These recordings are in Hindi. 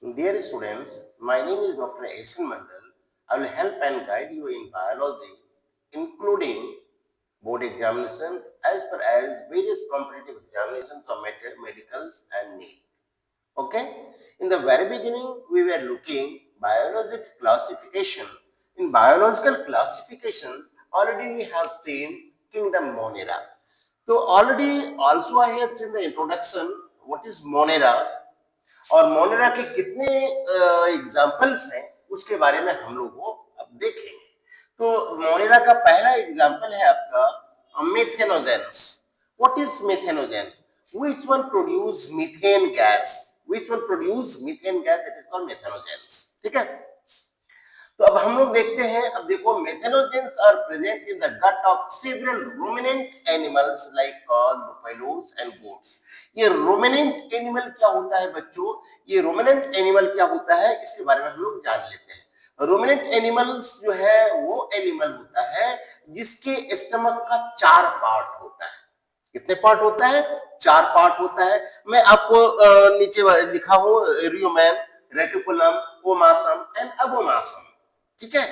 Dear students, my name is Dr. Asen Mandal. I will help and guide you in biology, including board examination as per as various competitive examinations of medicals and NEET. Okay? In the very beginning, we were looking biological classification. In biological classification, already we have seen kingdom Monera. So already also I have seen the introduction, what is Monera और मोनेरा के कितने एग्जाम्पल्स हैं उसके बारे में हम लोग वो अब देखेंगे। तो मोनेरा का पहला एग्जाम्पल है आपका methanogens. What is methanogens? Which one produce methane gas, which one produce methane gas, that is called methanogens. ठीक है, तो अब हम लोग देखते हैं। अब देखो, methanogens are present in the gut of several ruminant animals like cows, buffaloes and goats. ये रूमिनेंट एनिमल क्या होता है बच्चों? ये रूमिनेंट एनिमल क्या होता है इसके बारे में हम लोग जान लेते हैं। रूमिनेंट एनिमल्स जो है वो एनिमल होता है जिसके स्टमक का 4 पार्ट होता है। कितने पार्ट होता है? 4 पार्ट होता है। मैं आपको नीचे लिखा हूं, रियोमैन, रेटिकुलम, ओमासम एंड अबोमासम। ठीक है,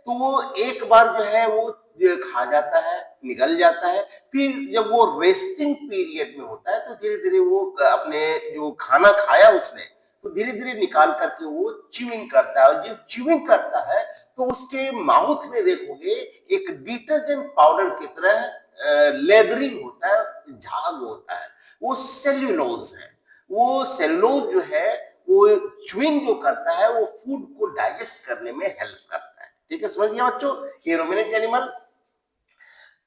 तो वो एक बार जो है वो खा जाता है, निगल जाता है, फिर जब वो रेस्टिंग पीरियड में होता है तो धीरे धीरे वो अपने जो खाना खाया उसने तो धीरे धीरे निकाल करके वो च्यूइंग करता है। और जब च्यूइंग करता है तो उसके माउथ में देखोगे एक डिटर्जेंट पाउडर की तरह लेदरिंग होता है, झाग होता है, वो सेल्यूलोज है। वो सेल्यूलोज जो है वो च्यूइंग जो करता है वो फूड को डाइजेस्ट करने में हेल्प करता है। ठीक है, समझ गया बच्चों? ये रूमिनेंट एनिमल।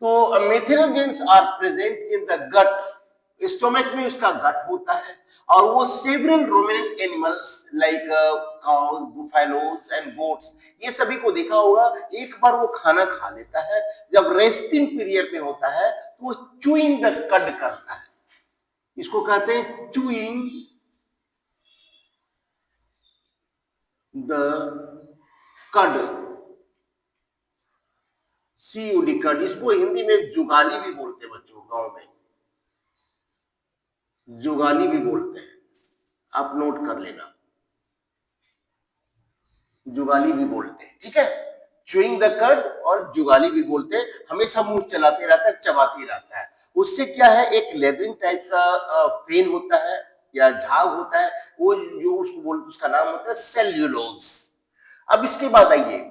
तो methanogens are present in the gut, stomach में उसका गट होता है। और वो several ruminant animals like cows, buffaloes and goats, ये सभी को देखा होगा, एक बार वो खाना खा लेता है, जब रेस्टिंग पीरियड में होता है तो वो चूइंग द कड करता है। इसको कहते हैं चूइंग द कड, CUD, कड। इसको हिंदी में जुगाली भी बोलते हैं बच्चों, गांव में जुगाली भी बोलते हैं, आप नोट कर लेना, जुगाली भी बोलते हैं। ठीक है, च्यूइंग द कड और जुगाली भी बोलते हैं। हमेशा मुंह चलाते रहता है, चबाते रहता है। उससे क्या है, एक लेदरिंग टाइप का फेन होता है या झाग होता है, वो जो उसको बोलते, उसका नाम होता है सेल्यूलोज। अब इसके बाद आइए,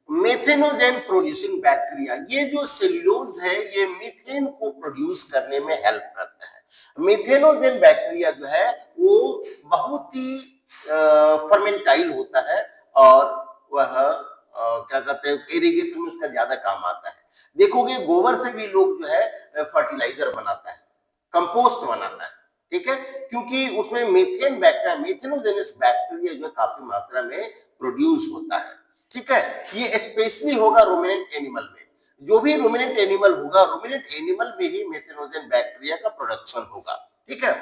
मेथेनोजेन प्रोड्यूसिंग बैक्टीरिया। ये जो सेल्यूलोज है ये मीथेन को प्रोड्यूस करने में हेल्प करता है। मेथेनोजेन बैक्टीरिया जो है वो बहुत ही फर्मेंटाइल होता है और वह क्या कहते हैं, इरिगेशन में उसका ज्यादा काम आता है। देखोगे गोबर से भी लोग जो है फर्टिलाइजर बनाता है, कंपोस्ट बनाता है। ठीक है, क्योंकि उसमें मीथेन बैक्टीरिया, मीथेनोजेनस बैक्टीरिया जो है काफी मात्रा में प्रोड्यूस होता है। ठीक है, ये स्पेशली होगा रूमिनेंट एनिमल में। जो भी रूमिनेंट एनिमल होगा, रूमिनेंट एनिमल में ही मेथेनोजेन बैक्टीरिया का प्रोडक्शन होगा। ठीक है,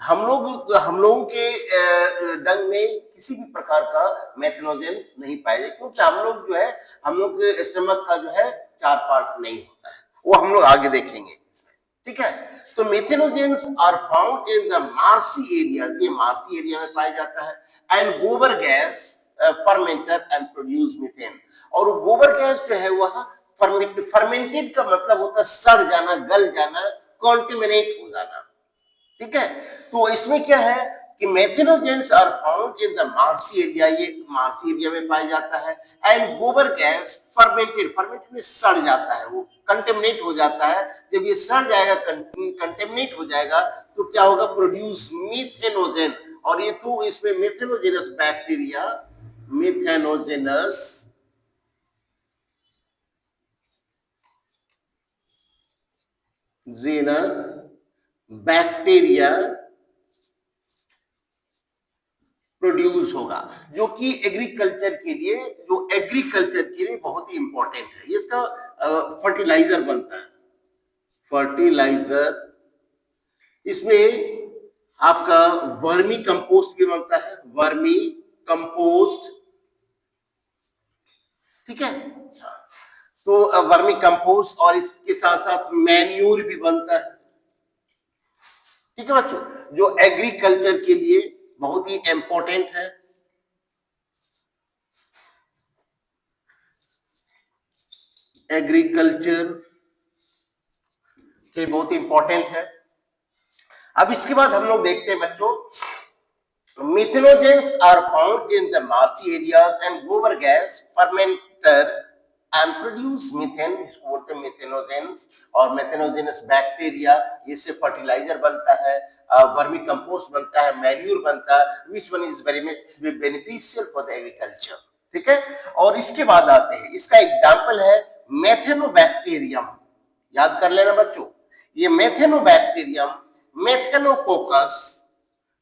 हम लोगों के डंग में किसी भी प्रकार का मेथेनोजेन नहीं पाए, क्योंकि हम लोग जो है, हम लोग के स्टमक का जो है 4 पार्ट नहीं होता है, वो हम लोग आगे देखेंगे। ठीक है, तो methanogens are found in the marshy area, ये मार्सी एरिया में पाया जाता है। एंड गोबर gas fermenter and produce methane. और गोबर गैस जो है वह फर्मेंटेड का मतलब होता है सड़ जाना, गल जाना, कॉन्टेमिनेट हो जाना। ठीक है, तो इसमें क्या है कि methanogens are found in the marshy area, ये मार्सी एरिया में पाया जाता है। एंड गोबर गैस फर्मेंटेड, फर्मेंटेड में सड़ जाता है, वो कंटेमिनेट हो जाता है। जब ये सड़ जाएगा, कंटेमिनेट हो जाएगा, तो क्या होगा, प्रोड्यूस मीथेनोजेन। और ये तो इसमें मेथेनोजेनस बैक्टीरिया, मेथेनोजेनस जीनस बैक्टीरिया प्रोड्यूस होगा, जो कि एग्रीकल्चर के लिए, बहुत ही इंपॉर्टेंट है। इसका फर्टिलाइजर बनता है, फर्टिलाइजर। इसमें आपका वर्मी कंपोस्ट भी बनता है, वर्मी कंपोस्ट। ठीक है, तो वर्मी कंपोस्ट और इसके साथ साथ मैन्यूर भी बनता है। ठीक है बच्चों, जो एग्रीकल्चर के लिए बहुत ही इंपॉर्टेंट है। एग्रीकल्चर के बहुत इंपॉर्टेंट है। अब इसके बाद हम लोग देखते हैं बच्चों, methanogens are found in the marshy areas and gobar gas fermenter and produce methane, इसको बोलते हैं मेथेनोजेंस। और मेथेनोजेनस बैक्टीरिया, इससे फर्टिलाइजर बनता है, वर्मी कंपोस्ट बनता है, मैन्यूर बनता है, which one is very much beneficial for the agriculture. ठीक है, और इसके बाद आते हैं, इसका एग्जाम्पल है मेथेनोबैक्टीरियम। याद कर लेना बच्चों, ये मेथेनोबैक्टीरियम, मेथेनोकोकस,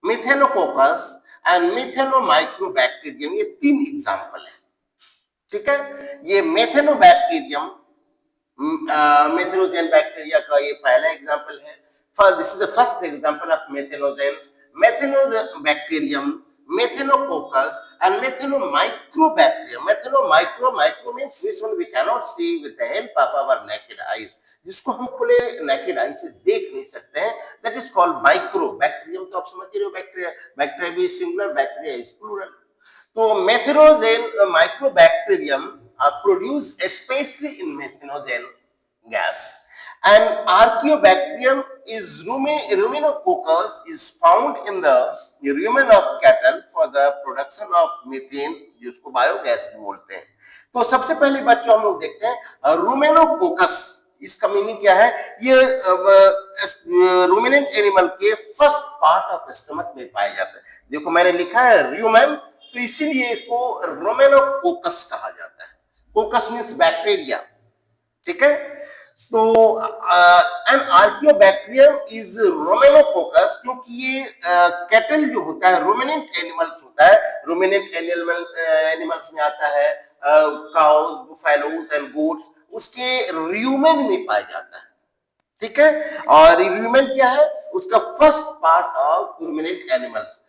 मिथेनोकोकस एंड मिथेनोमाइक्रोबैक्टीरियम, ये 3 एग्जाम्पल है। ठीक है, ये मेथेनोबैक्टीरियम, मेथेनोजेन बैक्टीरिया का ये पहला एग्जाम्पल है। This is the first example of methanogens, methanobacterium, methanococcus and methanomicrobacterium. Micro means which one we cannot see with the help of our naked eyes, जिसको हम खुले naked eye से देख नहीं सकते हैं, that is called microbacterium। तो आप समझ रहे हो, बैक्टीरिया, बैक्टीरिया भी सिंगुलर, बैक्टीरिया इज प्लूरल। तो मेथेनोजेन mycobacterium are produced especially in methanogen gas, and archaeobacterium is ruminococcus is found in the rumen of cattle for the production of methane, जिसको बायोगैस भी बोलते हैं। तो सबसे पहले बच्चों हम लोग देखते हैं रूमेनोकोकस, इसका मीनिंग क्या है। ये रूमिनेंट एनिमल के फर्स्ट पार्ट ऑफ स्टमक में पाया जाता है। देखो मैंने लिखा है रूमेन, तो इसीलिए इसको रोमेनोकोकस कहा जाता है। कोकस मींस बैक्टीरिया। ठीक है, तो एन आर्कियोबैक्टीरियम इज रोमेनोकोकस, क्योंकि ये कैटल जो होता है रोमिनेंट एनिमल्स होता है। रोमिनेंट एनिमल्स में आता है काउज, बुफेलोज एंड गोट्स, उसके र्यूमेन में पाया जाता है। ठीक है, और र्यूमेन क्या है, उसका first part of ruminant animals,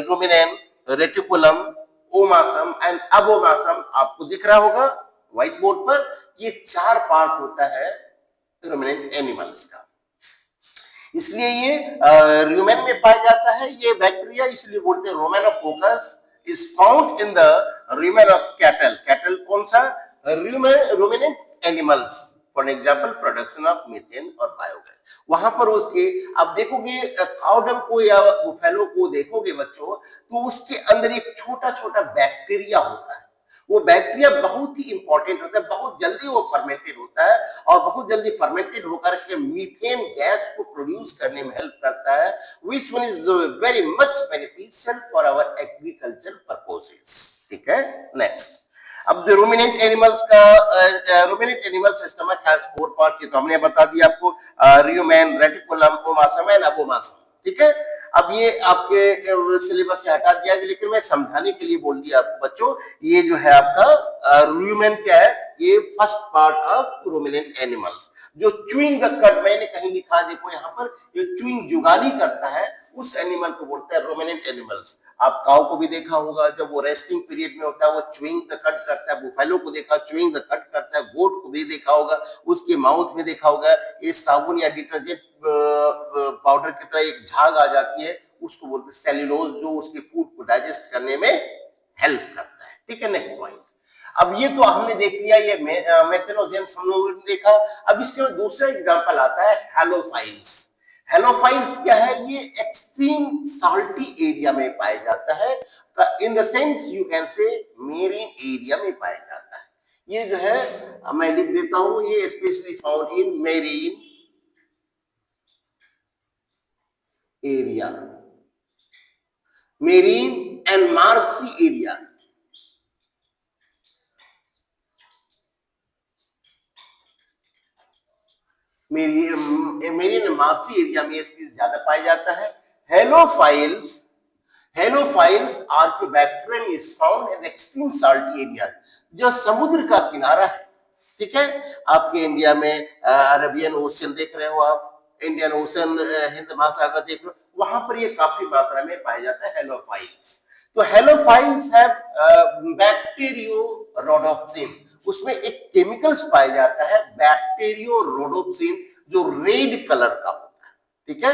rumen, reticulum, omasum and abomasum. आपको दिख रहा होगा व्हाइट बोर्ड पर, ये 4 पार्ट होता है रूमिनेंट एनिमल्स का, इसलिए ये र्यूमेन में पाया जाता है ये बैक्टीरिया, इसलिए बोलते हैं ruminococcus is found in the rumen of cattle. Cattle कौन सा, ruminant animals, for example production of methane और बायोगैस। वहां पर उसके, अब देखोगे काउडंग को या बुफेलो को देखोगे बच्चों, तो उसके अंदर एक छोटा छोटा बैक्टीरिया होता है। वो बैक्टीरिया बहुत ही इंपॉर्टेंट होता है, बहुत जल्दी वो फर्मेंटेड होता है, और बहुत जल्दी फर्मेंटेड होकर के मीथेन गैस को प्रोड्यूस करने में हेल्प करता है, which one is very much beneficial for our agriculture purposes. ठीक है, नेक्स्ट। अब रूमिनेंट एनिमल्स का, ruminant animals stomach has 4 part, ये तो हमने बता दिया आपको, rumen, reticulum, omasum and abomasum. ठीक है, अब ये आपके सिलेबस से हटा दिया गया, लेकिन मैं समझाने के लिए बोल दिया आपको बच्चों, ये जो है आपका र्यूमेन क्या है, ये first part of ruminant animals, जो च्यूइंग द कड, मैंने कहीं लिखा देखो यहाँ पर, ये च्यूइंग जुगाली करता है, उस एनिमल को बोलते हैं रूमिनेंट एनिमल्स। आप काऊ को भी देखा होगा, जब वो रेस्टिंग पीरियड में होता है वो च्यूइंग द कट करता है, बुफेलो को देखा च्यूइंग द कट करता है, गोट को भी देखा होगा, उसके माउथ में देखा होगा ये साबुन या डिटर्जेंट पाउडर की तरह एक झाग आ जाती है, उसको बोलते हैं सेल्यूलोज, जो उसके फूड को डाइजेस्ट करने में हेल्प करता है। ठीक है, नेक्स्ट पॉइंट। अब ये तो हमने देख लिया, ये मेथेनोजेंस हम लोगों ने देखा। अब इसके बाद दूसरा एग्जांपल आता है हैलोफाइल्स। हैलोफाइल्स क्या है, ये एक्सट्रीम साल्टी एरिया में पाया जाता है, in the sense you can say marine area में पाया जाता है। ये जो है मैं लिख देता हूं, ये specially found in marine area, marine and marshy area. Marine marshy area में स्पीसीज ज्यादा पाया जाता है। Halophiles, halophiles archaeobacterium is found in extreme salty area, जो समुद्र का किनारा है। ठीक है, आपके इंडिया में अरेबियन ओशियन देख रहे हो आप, इंडियन ओशन, हिंद महासागर देख रहे हो, वहां पर ये काफी मात्रा में पाया जाता है हेलोफाइल्स। तो हेलोफाइल्स हैव बैक्टीरियोरोडोप्सिन, उसमें एक केमिकल्स पाया जाता है बैक्टीरियोरोडोप्सिन, जो रेड कलर का होता है। ठीक है,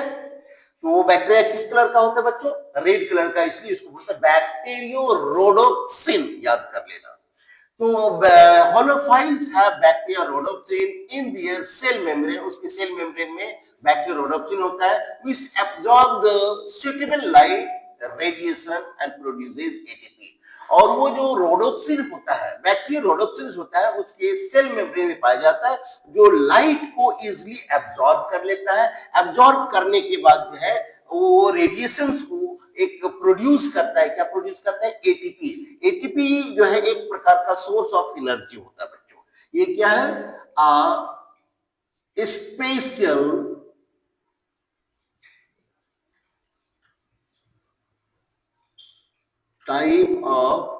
तो वो बैक्टीरिया किस कलर का होता है बच्चों, रेड कलर का, इसलिए इसको बोलते हैं बैक्टीरियोरोडोप्सिन, याद कर लेना। तो halophiles have bacteria rhodopsin in their cell membrane, उसके सेल मेम्ब्रेन में बैक्टीरिया रोडोप्सिन होता है which absorb the suitable light radiation and produces ATP. और वो जो रोडोप्सिन होता है, बैक्टीरिया रोडोप्सिन होता है, उसके सेल मेम्ब्रेन में पाया जाता है, जो लाइट को इजीली एब्जॉर्ब कर लेता है। एब्जॉर्ब करने के बाद जो है वो रेडिएशंस को एक प्रोड्यूस करता है। क्या प्रोड्यूस करता है? एटीपी। एटीपी जो है एक प्रकार का सोर्स ऑफ एनर्जी होता है बच्चों। ये क्या है? Special type of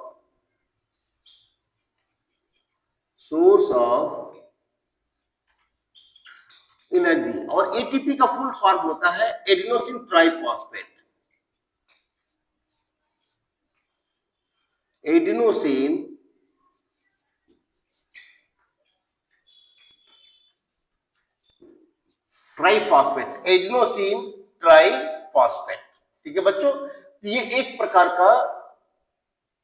source of energy. और एटीपी का फुल फॉर्म होता है adenosine triphosphate. Adenosine triphosphate, adenosine triphosphate. ठीक है बच्चों, ये एक प्रकार का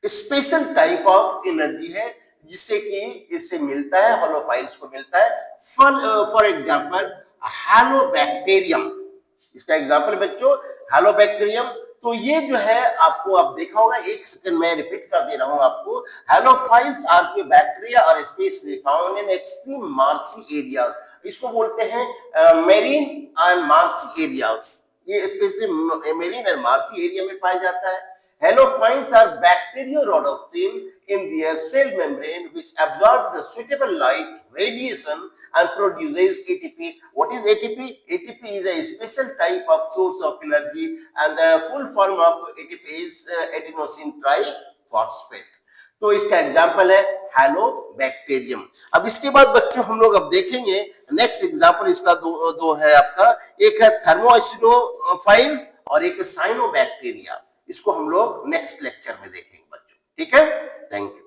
स्पेशल टाइप ऑफ एनर्जी है जिससे कि इससे मिलता है, होलोफाइल्स को मिलता है। फॉर एग्जांपल हेलोबैक्टीरियम, इसका एग्जांपल बच्चों हेलोबैक्टीरियम। तो ये जो है आपको आप देखा होगा, एक सेकंड मैं रिपीट कर दे रहा हूं आपको। हेलोफाइल्स आर के बैक्टीरिया और specially found in extreme marshy area. इसको बोलते हैं मेरीन एंड मार्सी एरियाज। ये specially marine and marshy area में पाया जाता है। Halophiles are bacteriorhodopsin in their cell membrane which absorb the suitable light radiation and produces ATP. What is ATP? ATP is a special type of source of energy and the full form of ATP is adenosine triphosphate. तो इसका एग्जाम्पल है हेलोबैक्टीरियम। अब इसके बाद बच्चों हम लोग अब देखेंगे नेक्स्ट एग्जाम्पल, इसका दो है आपका, एक है थर्मोएसिडोफाइल और एक साइनोबैक्टीरिया। इसको हम लोग नेक्स्ट लेक्चर में देखेंगे बच्चों। ठीक है, थैंक यू।